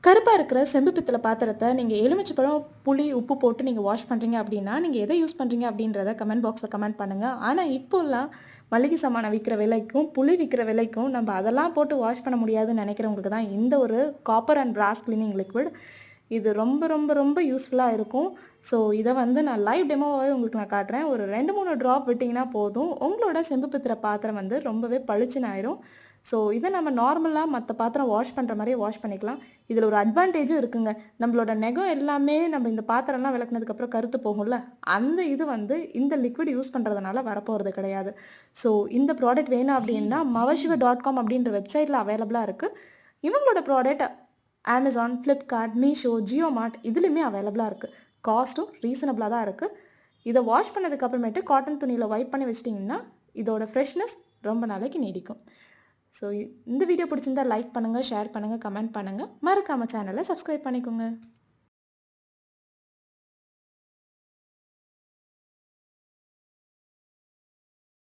கருப்பா இருக்கிற செம்பு பித்தள பாத்திரத்த நீங்க எலுமிச்சப்பழம், புளி, உப்பு போட்டு நீங்க வாஷ் பண்றீங்க அப்படின்னா, நீங்க எத யூஸ் பண்றீங்க அப்படின்றத கமெண்ட் பாக்ஸ்ல கமெண்ட் பண்ணுங்க. ஆனா, இப்போலாம் மளிகை சாமானம் விக்கிற விலைக்கும், புளி விக்கிற விலைக்கும் நம்ம அதெல்லாம் போட்டு வாஷ் பண்ண முடியாதுன்னு நெனைக்கிறவங்களுக்கு தான் இந்த ஒரு copper and brass cleaning liquid. இது ரொம்ப ரொம்ப ரொம்ப யூஸ்ஃபுல்லா இருக்கும். ஸோ, இத வந்து நான் லைவ் டெமோவாவே உங்களுக்கு நான் காட்டுறேன். ஒரு 2, 3 ட்ராப் விட்டீங்கன்னா போதும். உங்களோட செம்பு பித்தள பாத்திரம் வந்து ரொம்பவே பளிச்சுன்னு ஆயிரும். ஸோ, இத நம்ம நார்மலா மத்த பாத்திரம் வாஷ் பண்ற மாரியே வாஷ் பண்ணிக்கலாம். இதில ஒரு அட்வான்டேஜும் இருக்குங்க. நம்மளோட நெகம் எல்லாமே நம்ம இந்த பாத்திரம்லாம் விளக்குனதுக்கப்புறம் கருத்து போகும்ல, அந்த இது வந்து இந்த லிக்விட் யூஸ் பண்றதுனால வரப்போறது கிடையாது. ஸோ இந்த ப்ராடக்ட் வேணும் அப்டின்னா mavashiva.com அப்படின்ற வெப்சைட்ல அவைலபிளா இருக்கு. இவங்களோட product Amazon, Flipkart, Meesho, JioMart இதுலயுமே அவைலபிளா இருக்கு. காஸ்ட்டும் ரீசனபிளா தான் இருக்கு. இத வாஷ் பண்ணதுக்கு அப்புறமேட்டு காட்டன் துணியில வைப் பண்ணி வச்சிட்டீங்கன்னா, இதோட ஃப்ரெஷ்னஸ் ரொம்ப நாளைக்கு நீடிக்கும். ஸோ இந்த வீடியோ பிடிச்சிருந்தா லைக் பண்ணுங்க, ஷேர் பண்ணுங்க, கமெண்ட் பண்ணுங்க. மறக்காம சேனலை சப்ஸ்கிரைப் பண்ணிக்கோங்க.